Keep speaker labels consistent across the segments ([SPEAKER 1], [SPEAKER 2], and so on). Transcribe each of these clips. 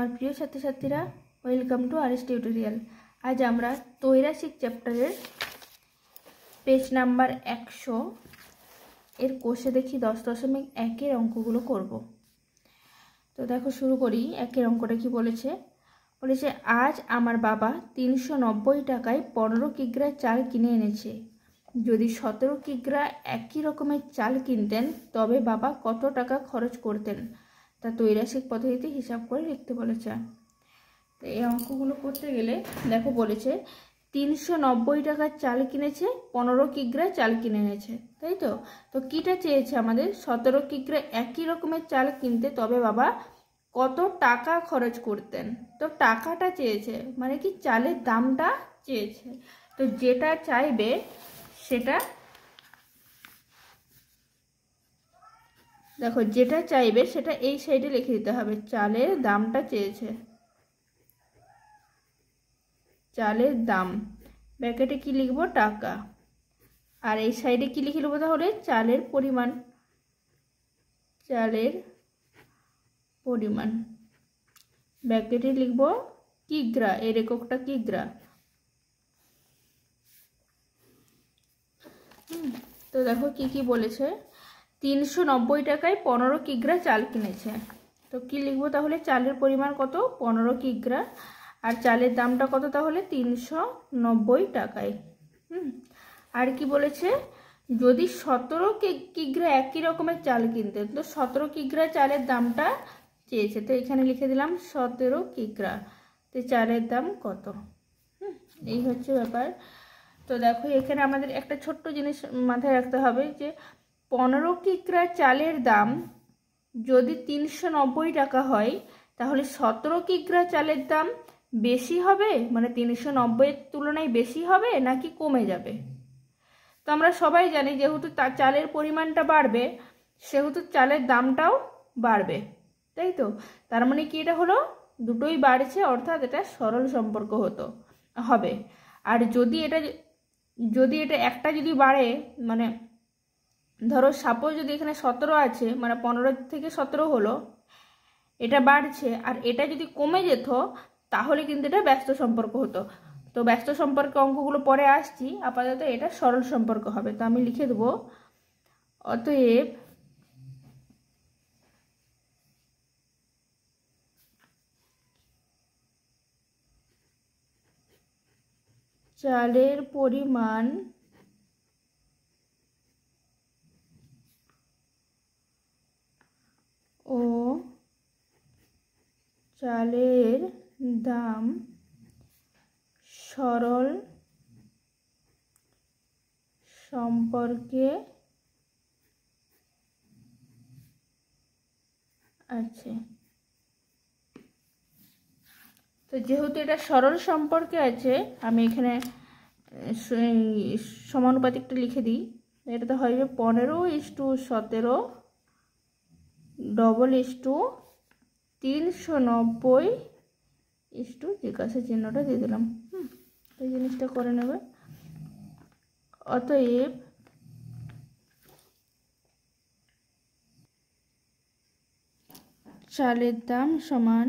[SPEAKER 1] আমার প্রিয় ছাত্রছাত্রীরা, ওয়েলকাম টু আরএস টিউটোরিয়াল। আজ আমরা ত্রৈরাশিক চ্যাপ্টারের পেজ নাম্বার 100 এর কোষে দেখি 10.1 অঙ্কগুলো করব। তো দেখো শুরু করি। 1 অঙ্কটা কি বলেছে? বলেছে আজ আমার বাবা 390 টাকায় 15 কিগ্রা চাল কিনে এনেছে। যদি 17 কিগ্রা একই রকমের চাল কিনতেন তবে বাবা কত টাকা খরচ করতেন, তা ত্রৈরাশিক পদ্ধতিতে হিসাব করে লিখতে বলেছে। তো এই অঙ্কগুলো করতে গেলে দেখো বলেছে 390 টাকার চাল কিনেছে, 15 কিগ্রা চাল কিনে এনেছে, তাই তো? তো কিটা চেয়েছে আমাদের? 17 কিগ্রা একই রকমের চাল কিনতে তবে বাবা কত টাকা খরচ করতেন। তো টাকাটা চেয়েছে, মানে কি চালের দামটা চেয়েছে। তো যেটা চাইবে সেটা দেখো, যেটা চাইবে সেটা এই সাইডে লিখে দিতে হবে। চালের দামটা চেয়েছে, চালের দাম, ব্র্যাকেটে কি লিখবো? টাকা। আর এই সাইডে কি লিখে নেবো তাহলে? চালের পরিমাণ, চালের পরিমাণ, ব্র্যাকেটে লিখবো কিগ্রা, এর এককটা কিগ্রা। তো দেখো কি কি বলেছে। 390 টাকায় 15 কিগ্রা চাল কিনেছে। তো কি লিখবো তাহলে? চালের পরিমাণ কত? 15 কিগ্রা। আর চালের দামটা কত তাহলে? 390 টাকায়। আর কি বলেছে? যদি 17 কিগ্রা একই রকমের চাল কিনতেন, তো 17 কিগ্রা চালের দামটা চেয়েছে। তো এখানে লিখে দিলাম 17 কিগ্রা। তো চালের দাম কত? এই হচ্ছে ব্যাপার। তো দেখো এখানে আমাদের একটা ছোট্ট জিনিস মাথায় রাখতে হবে যে 15 কিগ্রা চালের দাম যদি 390 টাকা হয়, তাহলে 17 কিগ্রা চালের দাম বেশি হবে, মানে 390-এর তুলনায় বেশি হবে নাকি কমে যাবে? তো আমরা সবাই জানি যেহেতু চালের পরিমাণটা বাড়বে সেহেতু চালের দামটাও বাড়বে, তাই তো? তার মানে কি এটা হলো দুটোই বাড়ছে, অর্থাৎ এটা সরল সম্পর্ক হবে। আর যদি এটা একটা যদি বাড়ে, মানে ধরো সাপোজ যদি এখানে 17 আছে, মানে 15 থেকে 17 হলো, এটা বাড়ছে, আর এটা যদি কমে যেত তাহলে কিন্তু এটা ব্যস্ত সম্পর্ক হতো। তো ব্যস্ত সম্পর্কে অঙ্কগুলো পরে আসছি, আপাতত এটা সরল সম্পর্ক হবে। তো আমি লিখে দেবো অতএব চালের পরিমাণ ও চালের দাম সরল সম্পর্কে আছে। তো যেহেতু এটা সরল সম্পর্কে আছে, আমি এখানে সমানুপাতিকটা লিখে দিই। এটাতে হবে 15:17 390 জিজ্ঞাসা চিহ্নটা দিয়ে দিলাম। এই জিনিসটা করে নেবে। অতএব চালের দাম সমান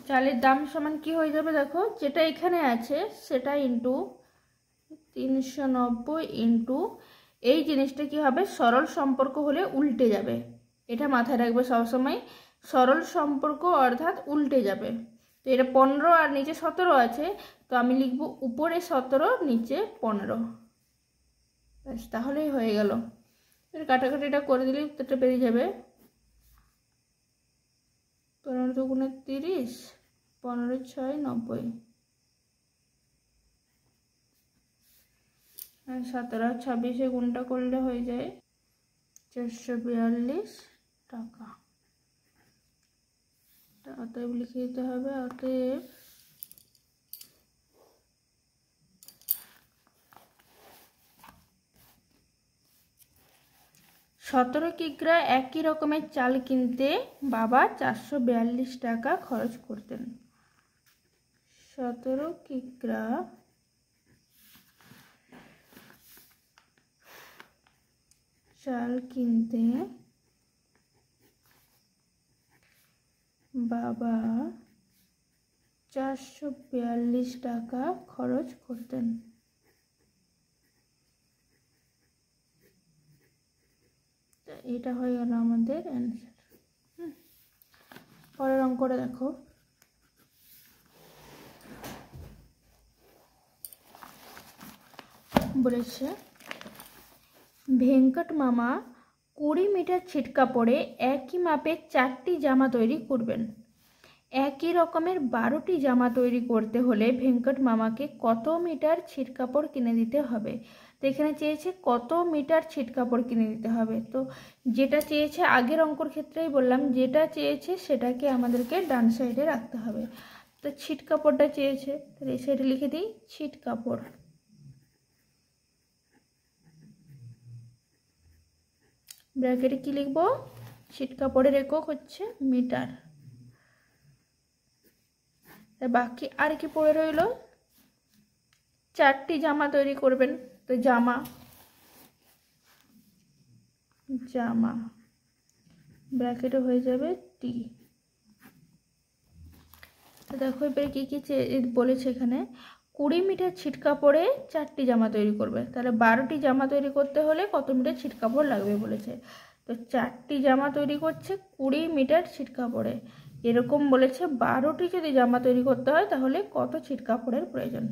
[SPEAKER 1] চালের দাম সমান কি হয়ে যাবে? দেখো যেটা এখানে আছে সেটা ইন্টু 390 ইন্টু এই জিনিসটা কি হবে? সরল সম্পর্ক হলে উল্টে যাবে, এটা মাথায় রাখবে সবসময়। সরল সম্পর্ক অর্থাৎ উল্টে যাবে। তো এটা 15 আর নিচে 17 আছে, তো আমি লিখব উপরে 17 নিচে 15, ব্যাস তাহলেই হয়ে গেল। কাটাকাটিটা করে দিলে উত্তরটা বেরিয়ে যাবে। 15 দুগুণে 30, 15×6 90, আর 17 আর 26 গুণটা করলে হয়ে যায় 442 টাকা। অতএব লিখে দিতে হবে অতএব সতেরো কিগ্রা একই রকমের চাল কিনতে বাবা 442 টাকা খরচ করতেন। 17 কিগ্রা চাল কিনতে বাবা 442 টাকা খরচ করতেন। এটা হয়ে গেল আমাদের অ্যান্সার। পরের অঙ্কটা দেখো, বলেছে ভেঙ্কট মামা 20 মিটার ছিট কাপড়ে একই মাপের 4টি জামা তৈরি করবেন। একই রকমের 12টি জামা তৈরি করতে হলে ভেঙ্কট মামাকে কত মিটার ছিট কাপড় কিনে দিতে হবে। তো এখানে চেয়েছে কত মিটার ছিট কাপড় কিনে দিতে হবে। তো যেটা চেয়েছে আগের অঙ্কর ক্ষেত্রেই বললাম, যেটা চেয়েছে সেটাকে আমাদেরকে ডান সাইডে রাখতে হবে। তো ছিট কাপড়টা চেয়েছে, তাহলে এই সাইডে লিখে দিই ছিট কাপড়। ব্র্যাকেটে কি লিখব, ছিট কাপড়ের একক হচ্ছে মিটার। বাকি আর কি পড়ে রইল, 4টি জামা তৈরি করবেন। তো জামা জামা ব্র্যাকেটে হয়ে যাবে টি। তো দেখো এবারে কি কি বলেছে এখানে, 20 মিটার ছিট কাপড়ে 4টি জামা তৈরি করবে। তাহলে 12টি জামা তৈরি করতে হলে কত মিটার ছিট কাপড় লাগবে বলেছে। তো 4টি জামা তৈরি করছে 20 মিটার ছিট কাপড়ে। এরকম বলেছে 12টি যদি জামা তৈরি করতে হয় তাহলে কত ছিট কাপড়ের প্রয়োজন।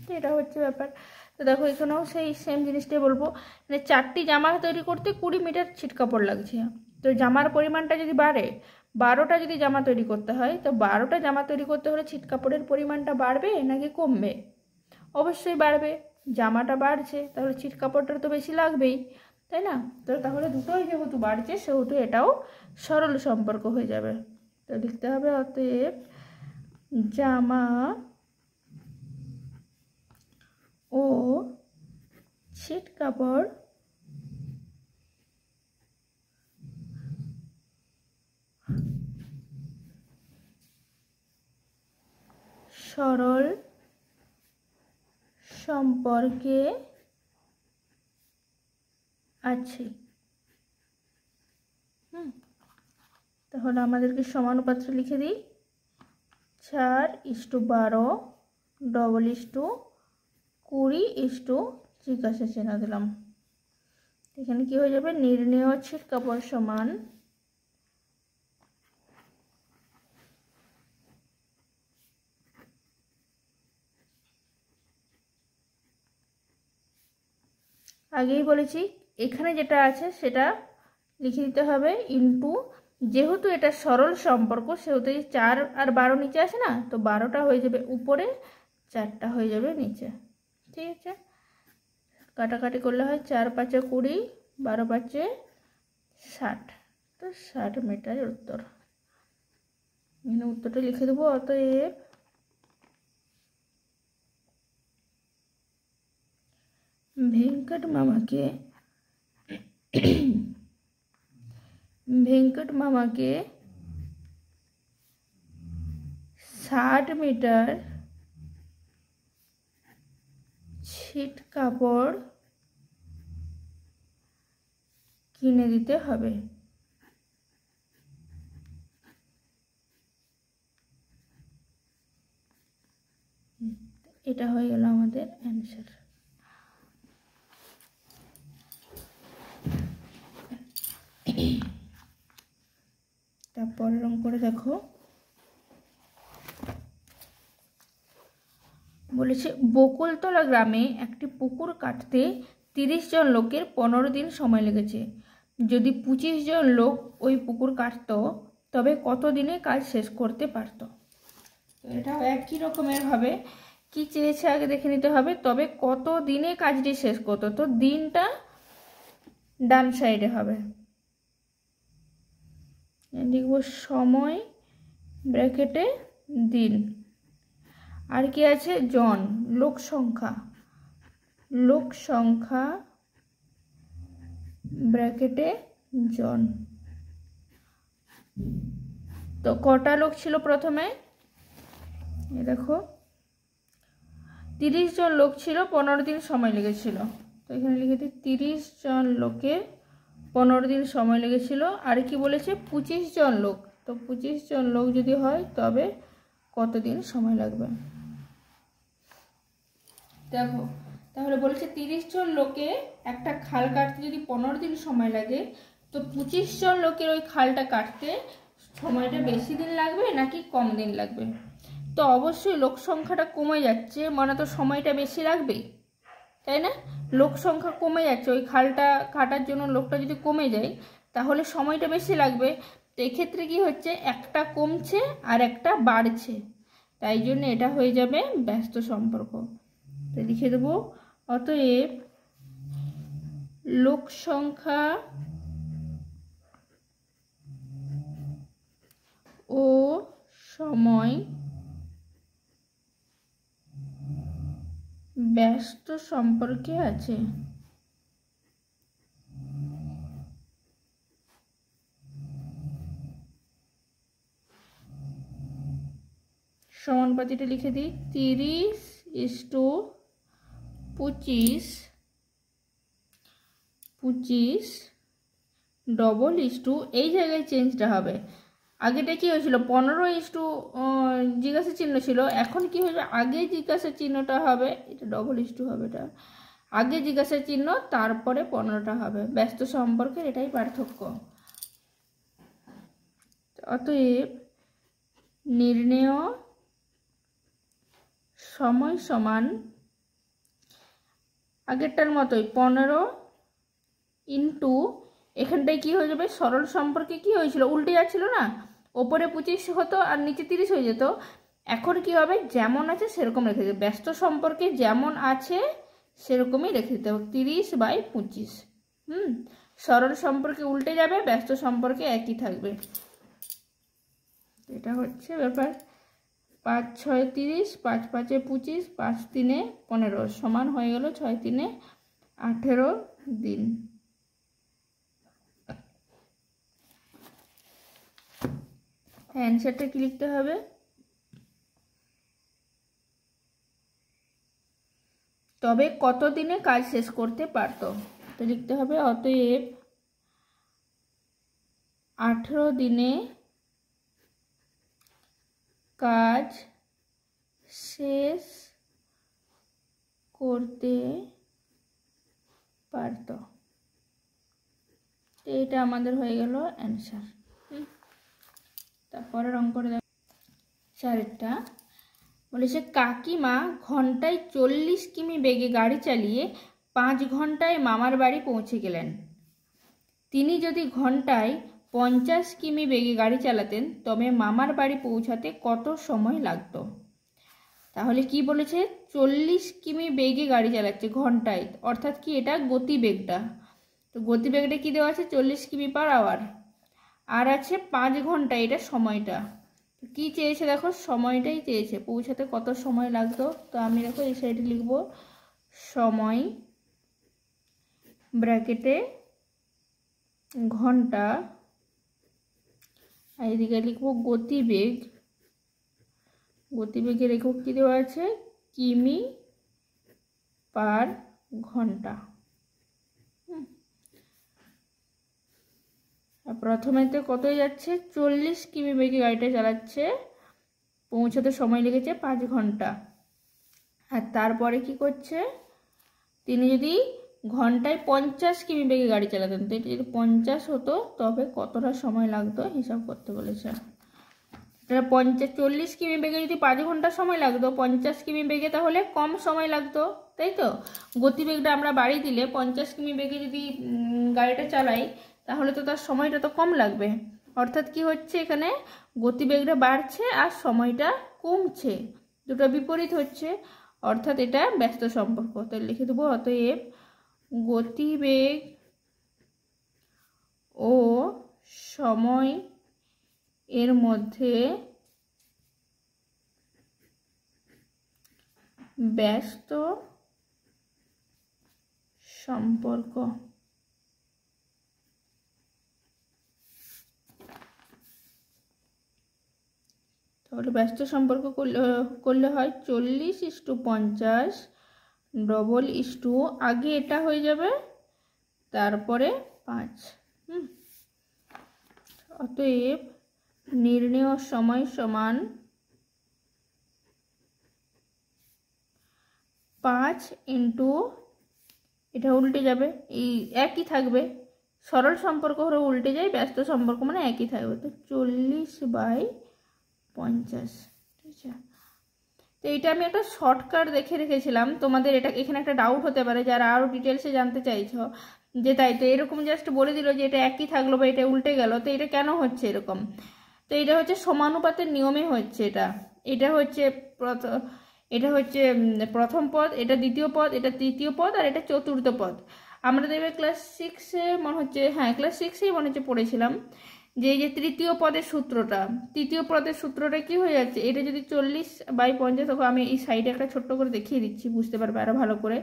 [SPEAKER 1] তো এটা হচ্ছে ব্যাপার। তো দেখো এখানেও সেই সেম জিনিসটাই বলবো, মানে 4টি জামা তৈরি করতে 20 মিটার ছিট কাপড় লাগছে। তো জামার পরিমাণটা যদি বাড়ে, 12টা যদি জামা তৈরি করতে হয়, তো 12টা জামা তৈরি করতে হলে ছিট কাপড়ের পরিমাণটা বাড়বে নাকি কমবে? অবশ্যই বাড়বে। জামাটা বাড়ছে তাহলে ছিট কাপড়টা তো বেশি লাগবেই, তাই না? তো তাহলে দুটোই যেহেতু বাড়ছে সেহেতু এটাও সরল সম্পর্ক হয়ে যাবে। তো লিখতে হবে অতএব জামা ও ছিট কাপড় সরল সম্পর্কে আছে। তাহলে আমাদেরকে সমানুপাত্র লিখে দিই, 4:12 20:20 জিজ্ঞাসা চিহ্ন দিলাম। এখানে কি হয়ে যাবে, নির্ণেয় ছিট কাপড় সমান আগেই বলেছি এখানে যেটা আছে সেটা লিখে দিতে হবে ইন্টু, যেহেতু এটা সরল সম্পর্ক সেহেতু 4 আর 12 নিচে আসে না, তো 12টা হয়ে যাবে উপরে, 4টা হয়ে যাবে নিচে। ঠিক আছে, কাটাকাটি করলে হয় 4 5 20, 12 5 60। তো 60 মিটারের উত্তর। এখানে উত্তরটা লিখে দেবো, অতএব ভেঙ্কট মামাকে 60 মিটার ছিট কাপড় কিনে দিতে হবে। এটা হয়ে গেল আমাদের অ্যান্সার। তারপরের অঙ্কটা দেখো, বলেছে বকুলতলা গ্রামে একটি পুকুর কাটতে 30 জন লোকের 15 দিন সময় লেগেছে। যদি 25 জন লোক ওই পুকুর কাটতো তবে কত দিনে কাজ শেষ করতে পারত। এটাও একই রকমের হবে, কি চেয়েছে আগে দেখে নিতে হবে, তবে কত দিনে কাজটি শেষ করতো। তো দিনটা ডান সাইডে হবে, লিখব সময় ব্র্যাকেটে দিন। আর কি আছে, জন লোক সংখ্যা ব্র্যাকেটে জন। তো কটা লোক ছিল প্রথমে, দেখো 30 জন লোক ছিল, 15 দিন সময় লেগেছিল। তো এখানে লিখে দিই 30 জন লোকের 15 দিন সময় লেগেছিল। আর কি বলেছে 25 জন লোক, তো 25 জন লোক যদি হয় তবে কত দিন সময় লাগবে। দেখো তাহলে বলেছে 30 জন লোকে একটা খাল কাটতে যদি 15 দিন সময় লাগে, তো 25 জন লোকের ওই খালটা কাটতে সময়টা বেশি দিন লাগবে নাকি কম দিন লাগবে। তো অবশ্যই লোক সংখ্যাটা কমে যাচ্ছে, মানে তো সময়টা বেশি লাগবে, তাই না? লোক সংখ্যা কমে যাচ্ছে, ওই খালটা কাটার জন্য লোকটা যদি কমে যায় তাহলে সময়টা বেশি লাগবে। তো এক্ষেত্রে কি হচ্ছে, একটা কমছে আর একটা বাড়ছে, তাই জন্য এটা হয়ে যাবে ব্যস্ত সম্পর্ক। তো লিখে দেবো অতএব লোক সংখ্যা ও সময় ব্যস্ত সম্পর্কে আছে। সমানুপাতিটা লিখে দিই 30:25 ডবল এই জায়গায় চেঞ্জটা হবে। আগেটা কি হয়েছিল 15 জিজ্ঞাসা চিহ্ন ছিল, এখন কি হয়েছে আগে জিজ্ঞাসা চিহ্নটা হবে, এটা ডবল হবে, এটা আগে জিজ্ঞাসা চিহ্ন তারপরে 15টা হবে। ব্যস্ত সম্পর্কের এটাই পার্থক্য। অতএব নির্ণেয় সময় সমান আগেরটার মতোই 15 ইন্টু এখানটায় কি হয়ে যাবে, সরল সম্পর্কে কি হয়েছিল উল্টে যাচ্ছিল না, ওপরে 25 হতো আর নিচে 30 হয়ে যেত। এখন কি হবে, যেমন আছে সেরকম রেখে দিতে, ব্যস্ত সম্পর্কে যেমন আছে সেরকমই রেখে দিতে হবে 30/25। সরল সম্পর্কে উল্টে যাবে, ব্যস্ত সম্পর্কে একই থাকবে। এটা হচ্ছে ব্যাপার। 5 6 30, 5 5 25, 5 3 15 সমান হয়ে গেল 6 3 18 দিন। অ্যান্সারটা কি লিখতে হবে, তবে কত দিনে কাজ শেষ করতে পারত। তো লিখতে হবে অতএব 18 দিনে কাজ শেষ করতে পারত। এইটা আমাদের হয়ে গেল অ্যান্সার। তারপরের অঙ্কটা দেখ, চারেরটা বলেছে কাকিমা ঘন্টায় 40 কিমি বেগে গাড়ি চালিয়ে 5 ঘন্টায় মামার বাড়ি পৌঁছে গেলেন। তিনি যদি ঘন্টায় 50 কিমি বেগে গাড়ি চালাতেন তবে মামার বাড়ি পৌঁছাতে কত সময় লাগতো। তাহলে কি বলেছে 40 কিমি বেগে গাড়ি চালাচ্ছে ঘন্টায়, অর্থাৎ কি এটা গতিবেগটা। তো গতিবেগটা কি দেওয়া আছে 40 কিমি/আওয়ার, আর আছে 5 ঘন্টা, এটা সময়টা। কি চেয়েছে দেখো, সময়টাই চেয়েছে, পৌঁছাতে কত সময় লাগতো। তো আমি দেখো এই সাইডে লিখব সময় ব্র্যাকেটে ঘন্টা, আর এদিকে লিখবো গতিবেগ। গতিবেগের একক কি দেওয়া আছে কিমি/ঘন্টা। প্রথমেতে কতই যাচ্ছে 40 কিমি বেগে গাড়িটা চালাচ্ছে, পৌঁছাতে সময় লেগেছে 5 ঘন্টা। আর তারপরে কি করছে, তিনি যদি ঘন্টায় 50 কিমি বেগে গাড়ি চালাতেন, তো এটা যদি 50 হতো তবে কতটা সময় লাগতো হিসাব করতে বলেছে। এটা 40 কিমি বেগে যদি 5 ঘন্টা সময় লাগতো, 50 কিমি বেগে তাহলে কম সময় লাগতো, তাই তো। গতিবেগটা আমরা বাড়িয়ে দিলে 50 কিমি বেগে যদি গাড়িটা চালাই তাহলে তো তার সময়টা তো কম লাগবে। অর্থাৎ কি হচ্ছে, এখানে গতিবেগটা বাড়ছে আর সময়টা কমছে, দুটো বিপরীত হচ্ছে, অর্থাৎ এটা ব্যস্ত সম্পর্ক। তাই লিখে দেবো অতএব গতিবেগ ও সময় এর মধ্যে ব্যস্ত সম্পর্ক। তাহলে ব্যস্ত সম্পর্ক করলে হয় 40:50 ডবল আগে এটা হয়ে যাবে, তারপরে 5। অতএব নির্ণেয় সময় সমান 5 ইন্টু, এটা উল্টে যাবে, এই একই থাকবে, সরল সম্পর্ক হলে উল্টে যায়, ব্যস্ত সম্পর্ক মানে একই থাকবে। তো 40/50, ঠিক আছে। তো এইটা আমি একটা শর্টকাট দেখে রেখেছিলাম, তোমাদের এটা এখানে একটা ডাউট হতে পারে যারা আরও ডিটেলসে জানতে চাইছো যে তাই তো এরকম জাস্ট বলে দিল যে এটা একই থাকলো বা এটা উল্টে গেল, তো এটা কেন হচ্ছে এরকম। তো এটা হচ্ছে সমানুপাতের নিয়মে হচ্ছে, এটা হচ্ছে প্রথম পদ, এটা দ্বিতীয় পদ, এটা তৃতীয় পদ, আর এটা চতুর্থ পদ। আমরা দেখবে ক্লাস 6-এ মনে হচ্ছে, হ্যাঁ ক্লাস 6-এই মনে হচ্ছে পড়েছিলাম যে এই যে তৃতীয় পদের সূত্রটা কি হয়ে যাচ্ছে, এটা যদি 40/50, তখন আমি এই সাইডে একটা ছোট্ট করে দেখিয়ে দিচ্ছি, বুঝতে পারবে আরো ভালো করে।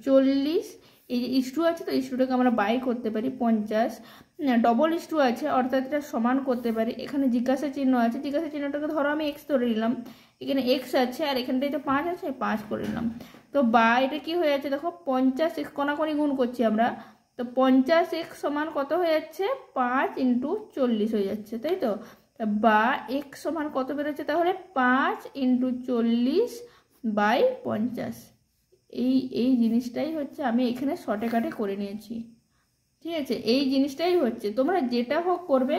[SPEAKER 1] 40, এই যে ইস্টু আছে, তো ইস্টুটাকে আমরা বাই করতে পারি 50, ডবল ইস্টু আছে অর্থাৎ এটা সমান করতে পারি। এখানে জিজ্ঞাসা চিহ্ন আছে, জিজ্ঞাসা চিহ্নটাকে ধরো আমি এক্স ধরে নিলাম, এখানে এক্স আছে আর এখানটায় তো 5 আছে, 5 করে নিলাম। তো বা এটা কি হয়ে যাচ্ছে দেখো, 50x কোনাকোনি গুণ করছি আমরা, তো 50x সমান কত হয়ে যাচ্ছে, 5 ইন্টু 40 হয়ে যাচ্ছে, তাই তো। বা x সমান কত বেরোচ্ছে তাহলে, 5 ইন্টু 40/50। এই জিনিসটাই হচ্ছে আমি এখানে শর্টে কাটে করে নিয়েছি, ঠিক আছে। এই জিনিসটাই হচ্ছে, তোমরা যেটা হোক করবে,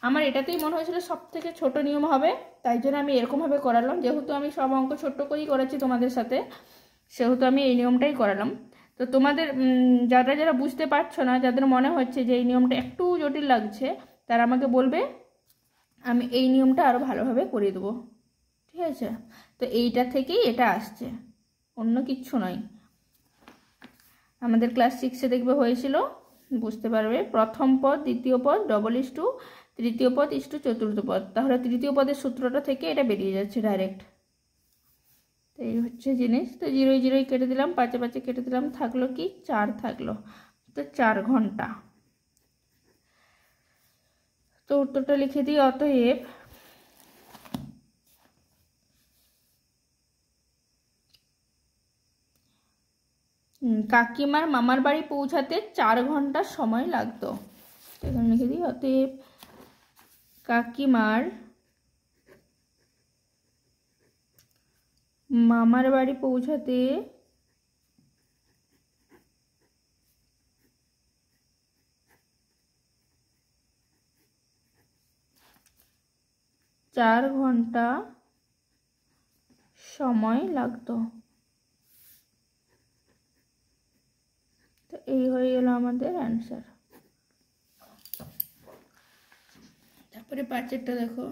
[SPEAKER 1] আমার এটাতেই মনে হয়েছিল সব থেকে ছোট নিয়ম হবে, তাই জন্য আমি এরকমভাবে করালাম। যেহেতু আমি সব অঙ্ক ছোট্ট করেই করাচ্ছি তোমাদের সাথে, সেহেতু আমি এই নিয়মটাই করালাম। তো তোমাদের যারা যারা বুঝতে পারছো না, যাদের মনে হচ্ছে যে এই নিয়মটা একটু জটিল লাগছে, তারা আমাকে বলবে, আমি এই নিয়মটা আরও ভালোভাবে করিয়ে দেবো, ঠিক আছে। তো এইটা থেকেই এটা আসছে, অন্য কিচ্ছু নয়। আমাদের ক্লাস 6-এ দেখবে হয়েছিল, বুঝতে পারবে, প্রথম পদ, দ্বিতীয় পদ, ডবল ইস্টু, তৃতীয় পদ ইস্টু, চতুর্থ পদ। তাহলে তৃতীয় পদের সূত্রটা থেকে এটা বেরিয়ে যাচ্ছে ডাইরেক্ট। তো এই হচ্ছে জিনিস। তো 0 কেটে দিলাম, 5 কেটে দিলাম, থাকলো কি 4 থাকলো। তো 4 ঘন্টা। তো উত্তরটা লিখে দিই, অতএব কাকিমার মামার বাড়ি পৌঁছাতে 4 ঘন্টা সময় লাগতো। এখানে লিখে দিই, অতএব কাকিমার মামার বাড়ি পৌঁছাতে 4 ঘন্টা সময় লাগতো। তো এই হয়ে গেল আমাদের অ্যান্সার। তারপরে 5-এরটা দেখো,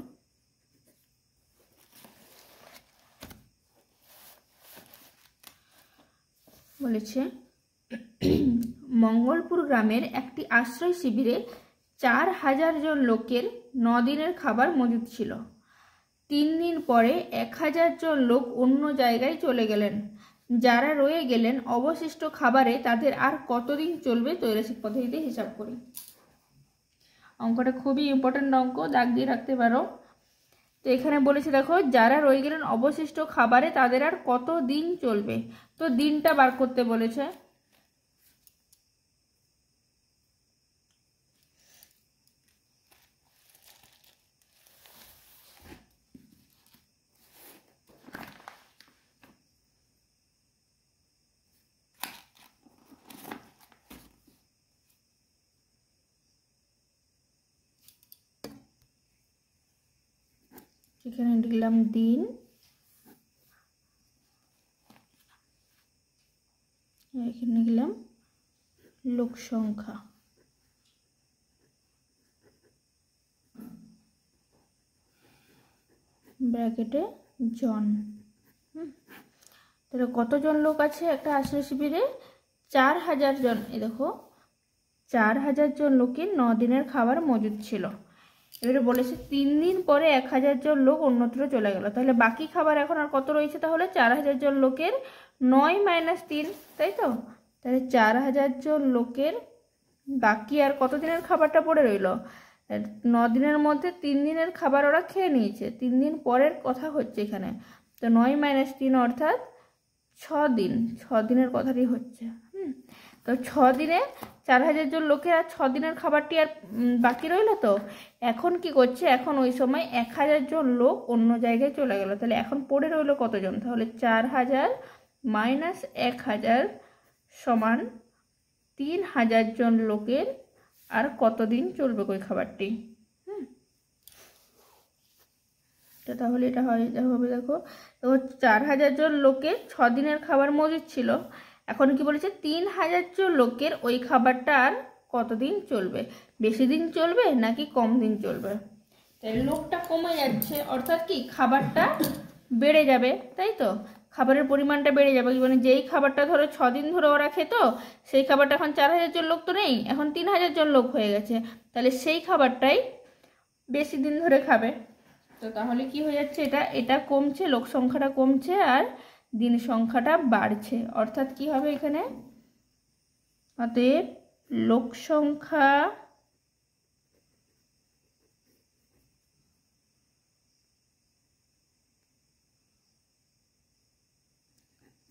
[SPEAKER 1] বলেছে মঙ্গলপুর গ্রামের একটি আশ্রয় শিবিরে 4000 জন লোকের 9 দিনের খাবার মজুদ ছিল। 3 দিন পরে 1000 জন লোক অন্য জায়গায় চলে গেলেন। যারা রয়ে গেলেন অবশিষ্ট খাবারে তাদের আর কতদিন চলবে, ত্রৈরাসিক পদ্ধতিতে হিসাব করি। অঙ্কটা খুবই ইম্পর্টেন্ট অঙ্ক, দাগ দিয়ে রাখতে পারো। তো এখানে বলেছে দেখো, যারা রয়ে গেলেন অবশিষ্ট খাবারে তাদের আর কত দিন চলবে। তো দিনটা বার করতে বলেছে। এখানে লিখলাম দিন, এখানে লিখলাম লোক সংখ্যা, ব্র্যাকেটে জন। তাহলে কতজন লোক আছে একটা আশ্রয় শিবিরে, 4000 জন। এই দেখো 4000 জন লোকের 9 দিনের খাবার মজুদ ছিল। এবারে বলেছে 3 দিন পরে 1000 জন লোক অন্যত্র চলে গেল। তাহলে বাকি খাবার এখন আর কত রয়েছে, তাহলে 4000 জন লোকের 9 - 3, তাই তো। তাহলে 4000 জন লোকের বাকি আর কত দিনের খাবারটা পড়ে রইল, 9 দিনের মধ্যে 3 দিনের খাবার ওরা খেয়ে নিয়েছে, 3 দিন পরের কথা হচ্ছে এখানে। তো 9 - 3 অর্থাৎ 6 দিন, 6 দিনের কথাটি হচ্ছে। তো 6 দিনে 4000 জন লোকের আর 6 দিনের খাবারটি আর বাকি রইল। তো এখন কি করছে, এখন ওই সময় 1000 জন লোক অন্য জায়গায় চলে গেল, তাহলে এখন পড়ে রইল কতজন, তাহলে 4000 মাইনাস 1000 সমান 3000 জন লোকের আর কতদিন চলবে ওই খাবারটি। তাহলে এটা হবে, দেখো 4000 জন লোকের 6 দিনের খাবার মজুদ ছিল, এখন কি বলেছে 3000 জন লোকের ওই খাবারটা আর কতদিন চলবে, বেশি দিন চলবে নাকি কম দিন চলবে। তাই লোকটা কমে যাচ্ছে, অর্থাৎ কি খাবারটা বেড়ে যাবে, তাই তো খাবারের পরিমাণটা বেড়ে যাবে। মানে যেই খাবারটা ধরো 6 দিন ধরে ওরা খেত, সেই খাবারটা এখন 4000 জন লোক তো নেই, এখন 3000 জন লোক হয়ে গেছে, তাহলে সেই খাবারটাই বেশি দিন ধরে খাবে। তো তাহলে কি হয়ে যাচ্ছে, এটা কমছে, লোক সংখ্যাটা কমছে আর দিন সংখ্যাটা বাড়ছে, অর্থাৎ কি হবে এখানে, অতএব লোক সংখ্যা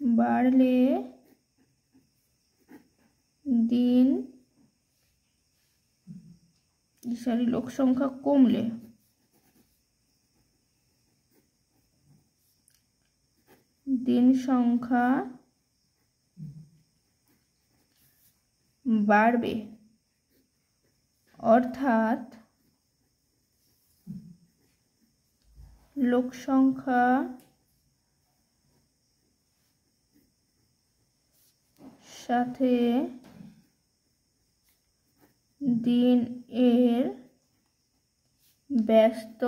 [SPEAKER 1] বাড়লে লোক সংখ্যা কমলে দিন সংখ্যা বাড়বে, অর্থাৎ লোক সংখ্যা সাথে দিন এর ব্যস্ত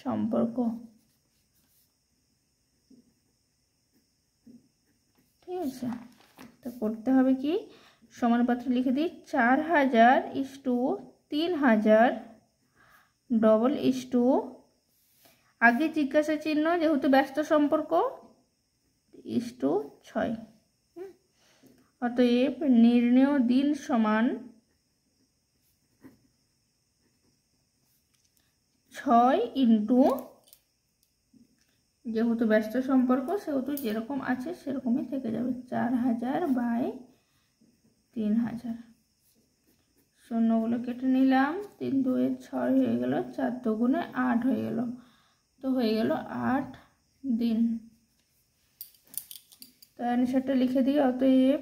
[SPEAKER 1] সম্পর্ক। ঠিক আছে, তো করতে হবে কি, সমানুপাত্র লিখে দিই, 4000:3000 ডবল আগে জিজ্ঞাসা চিহ্ন যেহেতু ব্যস্ত সম্পর্ক /6। অতএব নির্ণেয় দিন সমান 6 ইন্টু, যেহেতু ব্যস্ত সম্পর্ক সেহেতু যেরকম আছে সেরকমই থেকে যাবে, 4000/3000। শূন্যগুলো কেটে নিলাম, 3 2 6 হয়ে গেল, 4 2 8 হয়ে গেল, তো হয়ে গেল 8 দিন। তো অ্যান্সারটা লিখে দিই, অতএব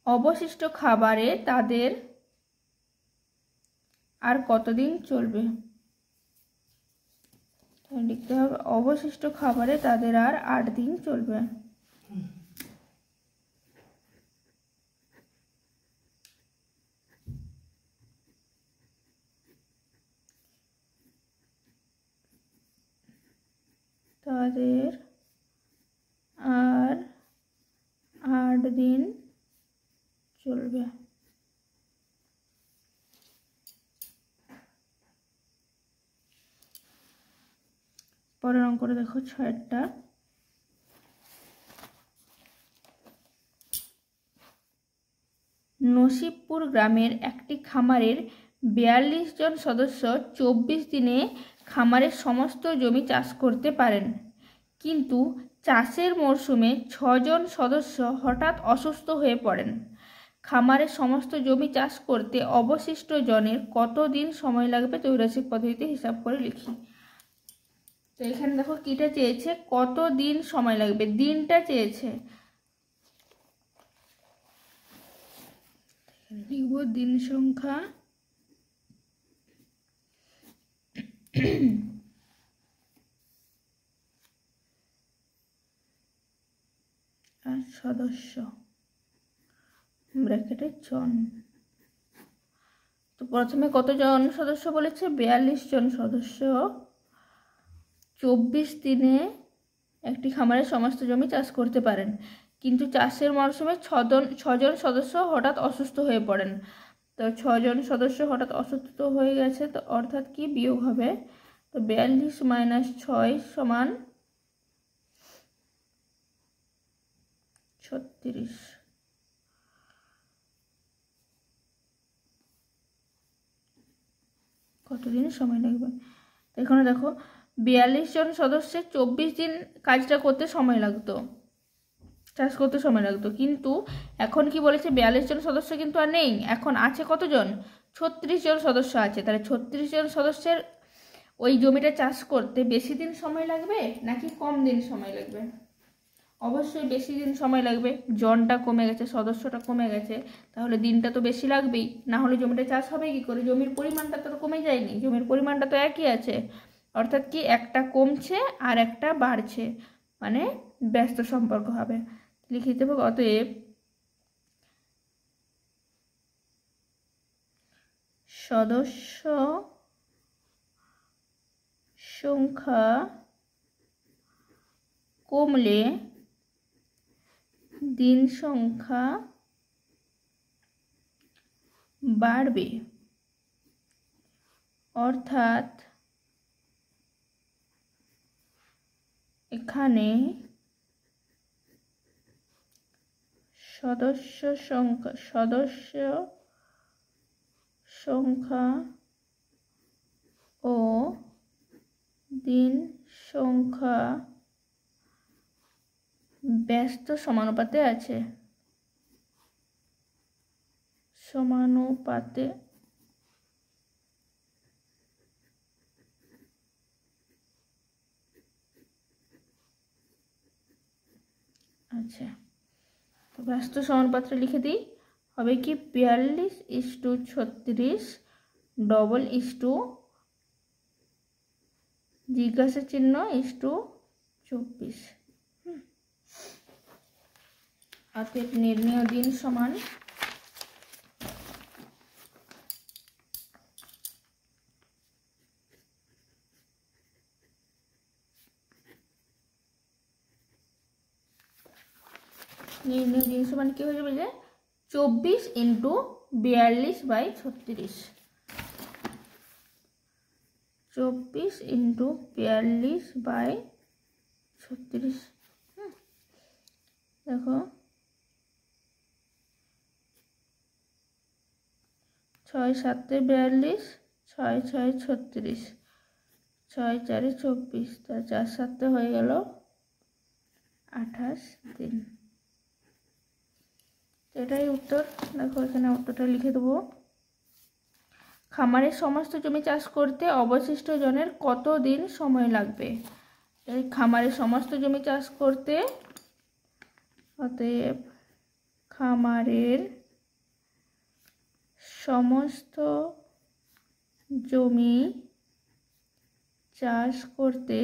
[SPEAKER 1] অবশিষ্ট খাবারে তাদের আর কতদিন চলবে, লিখতে হবে অবশিষ্ট খাবারে তাদের আর 8 দিন চলবে। তাদের আর 8 দিন চলবে। পরের অঙ্কটা দেখো, 6টা, নসিবপুর গ্রামের একটি খামারের 42 জন সদস্য 24 দিনে খামারের সমস্ত জমি চাষ করতে পারেন, কিন্তু চাষের মরশুমে 6 জন সদস্য হঠাৎ অসুস্থ হয়ে পড়েন। খামারের সমস্ত জমি চাষ করতে অবশিষ্ট জনের কত দিন সময় লাগবে, ত্রৈরাশিক পদ্ধতিতে হিসাব করে লিখি। তো এখানে দেখো কিটা চেয়েছে, কত দিন সময় লাগবে, দিনটা চেয়েছে, লিখব দিন সংখ্যা আর সদস্য ব্র্যাকেটে জন। তো প্রথমে কতজন সদস্য বলেছে, 42 জন সদস্য 24 দিনে একটি খামারের সমস্ত জমি চাষ করতে পারেন, কিন্তু চাষের মরশুমে 6 জন সদস্য হঠাৎ অসুস্থ হয়ে পড়েন। তো 6 জন সদস্য হঠাৎ অসুস্থ হয়ে গেছে, তো অর্থাৎ কি বিয়োগ হবে, তো 42 - 6 সমান 36। কতদিন সময় লাগবে, এখানে দেখো 42 জন সদস্যের 24 দিন কাজটা করতে সময় লাগতো, চাষ করতে সময় লাগতো। কিন্তু এখন কি বলেছে, 42 জন সদস্য কিন্তু আর নেই, এখন আছে কতজন, 36 জন সদস্য আছে। তাহলে 36 জন সদস্যের ওই জমিটা চাষ করতে বেশি দিন সময় লাগবে নাকি কম দিন সময় লাগবে? অবশ্যই বেশি দিন সময় লাগবে। জনটা কমে গেছে, সদস্যটা কমে গেছে, তাহলে দিনটা তো বেশি লাগবেই, না হলে জমিটা চাষ হবে কি করে? জমির পরিমাণটা তো কমে যায়নি, জমির পরিমাণটা তো একই আছে। অর্থাৎ কি, একটা কমছে আর একটা বাড়ছে, মানে ব্যস্ত সম্পর্ক হবে। লিখে দেবো অতএব সদস্য সংখ্যা কমলে দিন সংখ্যা বাড়বে। অর্থাৎ এখানে সদস্য সংখ্যা ও দিন সংখ্যা ব্যস্ত সমানুপাতে আছে, সমানুপাতে আচ্ছা। তো ব্যস্ত সমানুপাতটা লিখে দিই, হবে কি 42:36 ডবল ইস্টু জিজ্ঞাসা চিহ্ন ইস্টু 24। অতএব নির্ণেয় দিন সমান নির্ণেয় দিন সমান কি হয়ে যাবে, যে 24 × 42/36, 24 × 42/36। দেখো 6 × 7 = 42, 6 × 6 = 36, 6 × 4 = 24, তার 4 × 7 হয়ে গেল 28 দিন। এটাই উত্তর। দেখো এখানে উত্তরটা লিখে দেবো, খামারের সমস্ত জমি চাষ করতে অবশিষ্ট জনের কত দিন সময় লাগবে? এই খামারের সমস্ত জমি চাষ করতে, অতএব খামারের সমস্ত জমি চাষ করতে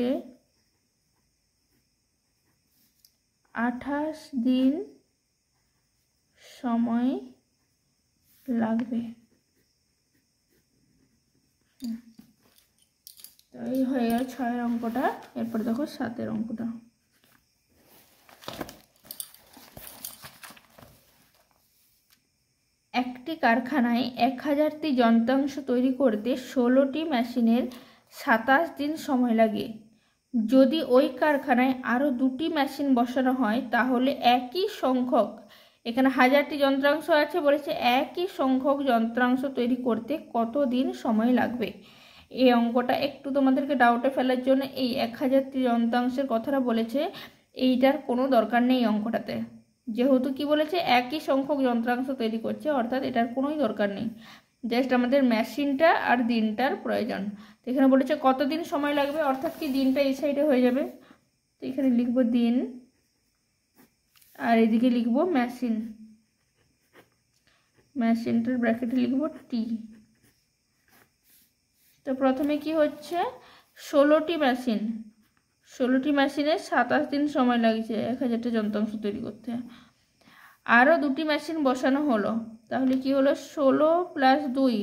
[SPEAKER 1] 28 দিন সময় লাগবে। তো এই হয়ে গেল 6 এর অঙ্কটা। এরপর দেখো 7 এর অঙ্কটা। একটি কারখানায় 1000টি যন্ত্রাংশ তৈরি করতে 16টি মেশিনের 27 দিন সময় লাগে। যদি ওই কারখানায় আরও 2টি মেশিন বসানো হয় তাহলে একই সংখ্যক, এখানে 1000টি যন্ত্রাংশ আছে, বলেছে একই সংখ্যক যন্ত্রাংশ তৈরি করতে কত দিন সময় লাগবে? এই অঙ্কটা একটু তোমাদেরকে ডাউটে ফেলার জন্য এই 1000টি যন্ত্রাংশের কথাটা বলেছে, এইটার কোনো দরকার নেই অঙ্কটাতে, যেহেতু কি বলেছে একই সংখ্যক যন্ত্রাংশ তৈরি করছে, অর্থাৎ এটার কোনোই দরকার নেই, জাস্ট আমাদের মেশিনটা আর দিনটার প্রয়োজন। তো এখানে বলেছে কত দিন সময় লাগবে, অর্থাৎ কি দিনটা এই সাইডে হয়ে যাবে, তো এখানে লিখব দিন আর এদিকে লিখব মেশিন, মেশিনটার ব্র্যাকেটে লিখব টি। তো প্রথমে কি হচ্ছে, 16টি মেশিন, 16টি মেশিনে 27 দিন সময় লাগছে 1000টা যন্ত্রাংশ তৈরি করতে। আরও 2টি মেশিন বসানো হলো, তাহলে কি হলো 16 + 2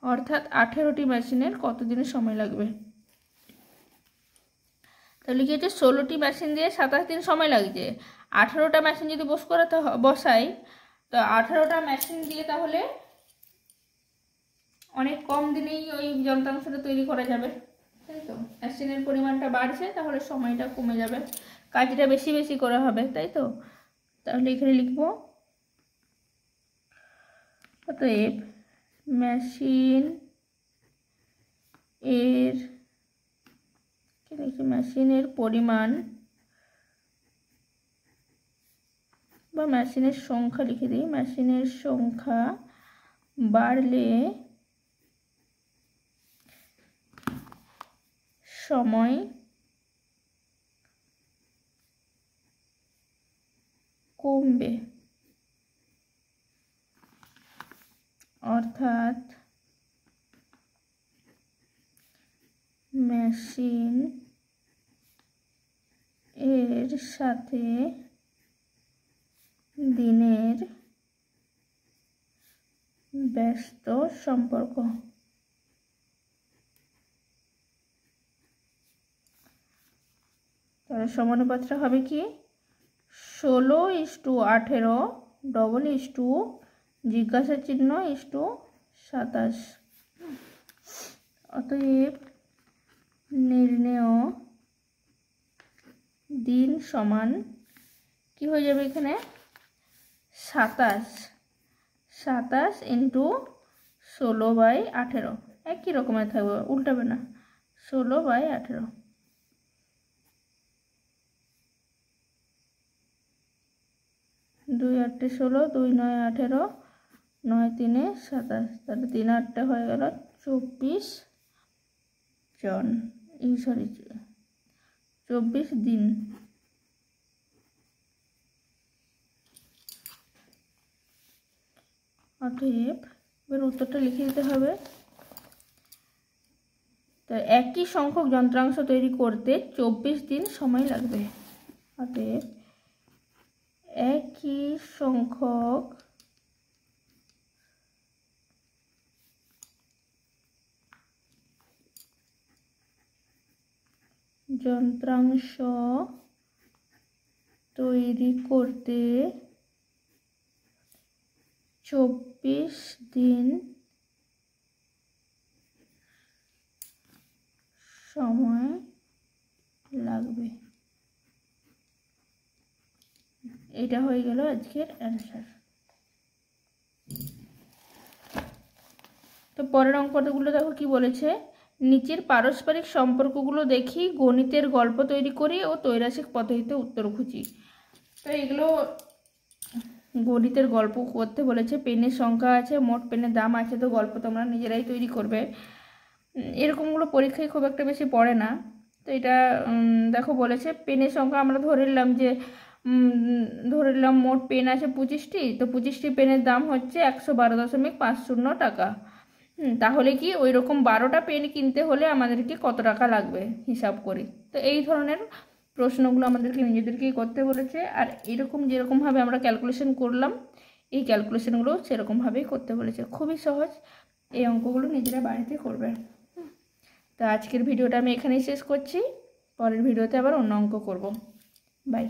[SPEAKER 1] অর্থাৎ 18টি মেশিনের কত দিনের সময় লাগবে? তাহলে কি হচ্ছে, 16টি মেশিন দিয়ে 27 দিন সময় লাগছে, 18টা মেশিন যদি বসাই, তো 18টা মেশিন দিয়ে তাহলে অনেক কম দিনেই ওই যন্ত্রাংশটা তৈরি করা যাবে, তাই তো? মেশিনের পরিমাণটা বাড়ছে, তাহলে সময়টা কমে যাবে, কাজটা বেশি বেশি করা হবে, তাই তো? তাহলে এখানে লিখব অতএব মেশিন এর মেশিনের পরিমাণ বা মেশিনের সংখ্যা লিখে দিই, মেশিনের সংখ্যা বাড়লে সময় কমবে, অর্থাৎ মেশিন এর সাথে দিনের ব্যস্ত সম্পর্ক। তাহলে সমানুপাতটা হবে কি 16:18 ডবল ইস্টু জিজ্ঞাসা চিহ্ন ইস্টু 27। অতএব নির্ণেয় দিন সমান কি হয়ে যাবে এখানে 27 ইন্টু 16/18 একই রকমের থাকবে, উল্টাবে না। 16/18 2 8 16 2 9 18 9 3 27, তাহলে 3 8 হয়ে গেল 24 জন, 24 দিন। অতএব এবার উত্তরটা লিখে দিতে হবে। তো একই সংখ্যক যন্ত্রাংশ তৈরি করতে 24 দিন সময় লাগবে। অতএব একই সংখ্যক যন্ত্রাংশ তৈরি করতে 24 দিন সময় লাগবে। এটা হয়ে গেল আজকের অ্যান্সার। তো পরের অঙ্কগুলো দেখো কি বলেছে, নিচের পারস্পরিক সম্পর্কগুলো দেখি গণিতের গল্প তৈরি করি ও ত্রৈরাসিক পদ্ধতিতে উত্তর খুঁজি। তো এগুলো গণিতের গল্প করতে বলেছে, পেনের সংখ্যা আছে, মোট পেনের দাম আছে, তো গল্প তোমরা নিজেরাই তৈরি করবে। এরকমগুলো পরীক্ষায় খুব একটা বেশি পড়ে না। তো এটা দেখো বলেছে পেনের সংখ্যা আমরা ধরে নিলাম মোট পেন আছে 25টি, তো 25টি পেনের দাম হচ্ছে 112.50 টাকা। তাহলে কি ওই রকম 12টা পেন কিনতে হলে আমাদেরকে কত টাকা লাগবে হিসাব করি। তো এই ধরনের প্রশ্নগুলো আমাদেরকে নিজেদেরকেই করতে বলেছে, আর এরকম যেরকমভাবে আমরা ক্যালকুলেশন করলাম এই ক্যালকুলেশনগুলো সেরকমভাবেই করতে বলেছে। খুবই সহজ, এই অঙ্কগুলো নিজেরা বাড়িতে করবে। তো আজকের ভিডিওটা আমি এখানেই শেষ করছি, পরের ভিডিওতে আবার অন্য অঙ্ক করব। বাই।